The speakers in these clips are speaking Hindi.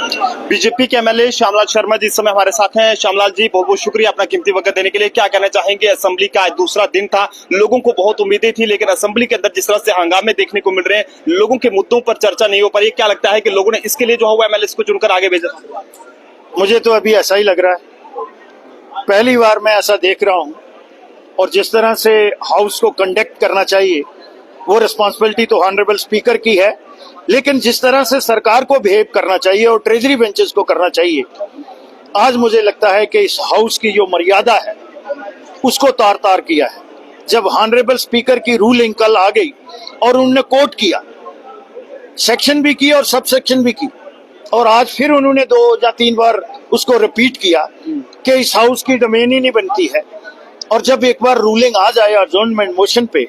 बीजेपी के एमएलए श्यामलाल शर्मा जी इस समय हमारे साथ हैं। श्यामलाल जी, बहुत बहुत शुक्रिया अपना कीमती वक्त देने के लिए। क्या कहना चाहेंगे? असेंबली का आज दूसरा दिन था, लोगों को बहुत उम्मीदें थी, लेकिन असेंबली के अंदर जिस तरह से हंगामे देखने को मिल रहे हैं, लोगों के मुद्दों पर चर्चा नहीं हो पा रही है। क्या लगता है कि लोगों ने इसके लिए जो है वो एमएलए को चुनकर आगे भेजा था? मुझे तो अभी ऐसा ही लग रहा है, पहली बार मैं ऐसा देख रहा हूं। और जिस तरह से हाउस को कंडक्ट करना चाहिए वो रिस्पॉन्सिबिलिटी तो ऑनरेबल स्पीकर की है, लेकिन जिस तरह से सरकार को बिहेव करना चाहिए और ट्रेजरी बेंचेस को करना चाहिए, आज मुझे लगता है कि इस हाउस की जो मर्यादा है उसको तार तार किया है। जब ऑनरेबल स्पीकर की रूलिंग कल आ गई और उन्होंने कोट किया, सेक्शन भी की और सब सेक्शन भी की, और आज फिर उन्होंने 2 या 3 बार उसको रिपीट किया कि इस हाउस की डोमेन ही नहीं बनती है। और जब एक बार रूलिंग आ जाए अडजर्नमेंट मोशन पे,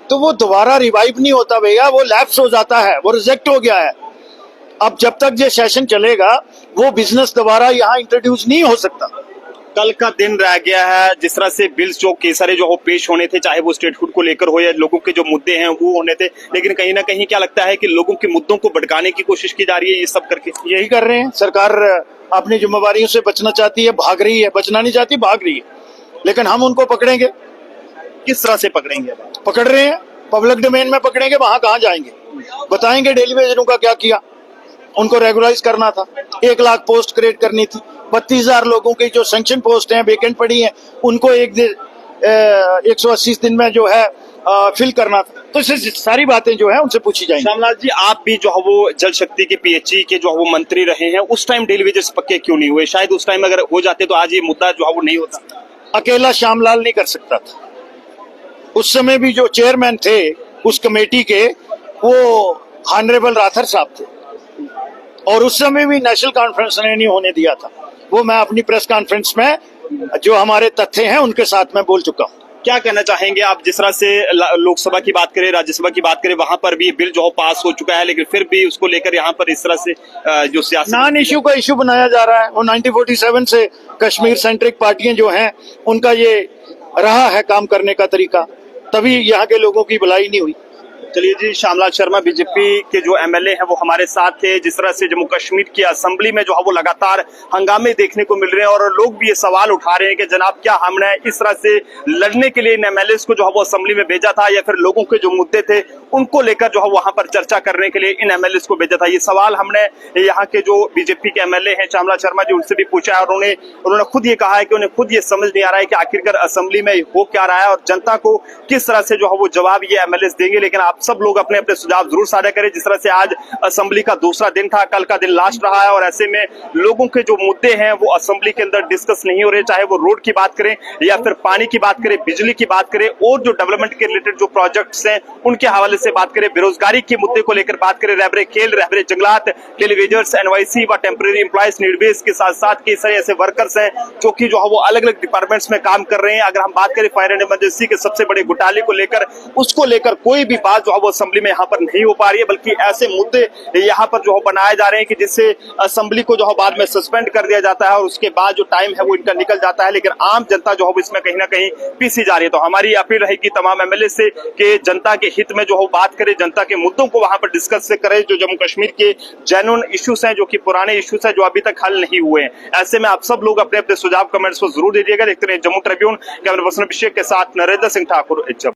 तो वो दोबारा रिवाइव नहीं होता भैया, वो लैप्स हो जाता है, वो रिजेक्ट हो गया है। अब जब तक ये सेशन चलेगा वो बिजनेस दोबारा यहाँ इंट्रोड्यूस नहीं हो सकता। कल का दिन रह गया है, जिस तरह से बिल्स जो केसरे जो हो पेश होने थे, चाहे वो स्टेट फूड को लेकर हो या लोगों के जो मुद्दे हैं वो होने थे, लेकिन कहीं ना कहीं क्या लगता है कि लोगों के मुद्दों को भड़काने की कोशिश की जा रही है। ये सब करके यही कर रहे हैं। सरकार अपनी जिम्मेवारियों से बचना चाहती है, भाग रही है, बचना नहीं चाहती, भाग रही है। लेकिन हम उनको पकड़ेंगे। किस तरह से पकड़ेंगे? पकड़ रहे हैं, पब्लिक डोमेन में पकड़ेंगे, वहां कहां जाएंगे, बताएंगे डेली वेजरों का क्या किया। उनको रेगुलराइज करना था, 1 लाख पोस्ट क्रिएट करनी थी, 32,000 लोगों की जो सैंक्शन पोस्ट हैं वेकेंट पड़ी हैं उनको 180 दिन में जो है फिल करना था। तो इससे सारी बातें जो है उनसे पूछी जाएंगी। श्यामलाल जी, आप भी जो है वो जल शक्ति के पीएचई के जो है वो मंत्री रहे हैं, उस टाइम डेली वेजेस पक्के क्यों नहीं हुए? शायद उस टाइम अगर हो जाते तो आज ये मुद्दा जो है वो नहीं होता। अकेला श्यामलाल नहीं कर सकता था। उस समय भी जो चेयरमैन थे उस कमेटी के, वो ऑनरेबल राथर साहब थे, और उस समय भी नेशनल कॉन्फ्रेंस ने नहीं होने दिया था। वो मैं अपनी प्रेस कॉन्फ्रेंस में जो हमारे तथ्य हैं उनके साथ में बोल चुका हूँ। क्या कहना चाहेंगे आप? जिस तरह से लोकसभा की बात करें, राज्यसभा की बात करें, वहां पर भी बिल जो पास हो चुका है, लेकिन फिर भी उसको लेकर यहाँ पर इस तरह से जो सियासी नॉन इश्यू का इश्यू बनाया जा रहा है। वो 1947 से कश्मीर सेंट्रिक पार्टियां जो हैं उनका ये रहा है काम करने का तरीका, तभी यहाँ के लोगों की भलाई नहीं हुई। चलिए जी, श्यामलाल शर्मा बीजेपी के जो एमएलए हैं वो हमारे साथ थे। जिस तरह से जम्मू कश्मीर की असेंबली में जो है वो लगातार हंगामे देखने को मिल रहे हैं, और लोग भी ये सवाल उठा रहे हैं कि जनाब क्या हमने इस तरह से लड़ने के लिए इन एमएलए को जो है वो असेंबली में भेजा था, या फिर लोगों के जो मुद्दे थे उनको लेकर जो है वहां पर चर्चा करने के लिए इन एमएलए को भेजा था? ये सवाल हमने यहाँ के जो बीजेपी के एमएलए हैं श्यामलाल शर्मा जी, उनसे भी पूछा है, और उन्होंने खुद ये कहा है कि उन्हें खुद ये समझ नहीं आ रहा है कि आखिरकार असेंबली में हो क्या रहा है और जनता को किस तरह से जो है वो जवाब ये एमएलए देंगे। लेकिन आप सब लोग अपने अपने सुझाव जरूर साझा करें। जिस तरह से आज असेंबली का दूसरा दिन था, कल का दिन लास्ट रहा है, और ऐसे में लोगों के जो मुद्दे हैं वो असेंबली के अंदर डिस्कस नहीं हो रहे, चाहे वो रोड की बात करें या फिर पानी की बात करें, बिजली की बात करें, और जो डेवलपमेंट के रिलेटेड जो प्रोजेक्ट्स हैं उनके हवाले से बात करें, बेरोजगारी के मुद्दे को लेकर बात करें, रहबरे खेल, रहबरे जंगलात, टेलीवेजर्स, एनवाईसी व टेम्परेरी एम्प्लॉयज नीड बेस के साथ साथ कई सारे ऐसे वर्कर्स हैं जो कि जो है वो अलग अलग डिपार्टमेंट्स में काम कर रहे हैं। अगर हम बात करें फायर एंड इमरजेंसी के सबसे बड़े घोटाले को लेकर, उसको लेकर कोई भी बात जो है वो असेंबली में यहाँ पर नहीं हो पा रही है, बल्कि ऐसे मुद्दे यहाँ पर जो है बनाए जा रहे हैं कि जिससे असेंबली को जो है बाद में सस्पेंड कर दिया जाता है, और उसके बाद जो टाइम है वो इनका निकल जाता है, लेकिन आम जनता जो है इसमें कहीं ना कहीं पीसी जा रही है। तो हमारी अपील रहेगी तमाम एमएलए से कि जनता के हित में जो है बात करें, जनता के मुद्दों को वहां पर डिस्कस से करें, जो जम्मू कश्मीर के जेन्युइन इश्यूज हैं, जो कि पुराने इश्यूज हैं, जो अभी तक हल नहीं हुए हैं। ऐसे में आप सब लोग अपने अपने सुझाव कमेंट्स को जरूर दीजिएगा। देखते रहिए जम्मू ट्रिब्यून। कैमरा पर्सन अभिषेक के साथ नरेंद्र सिंह ठाकुर।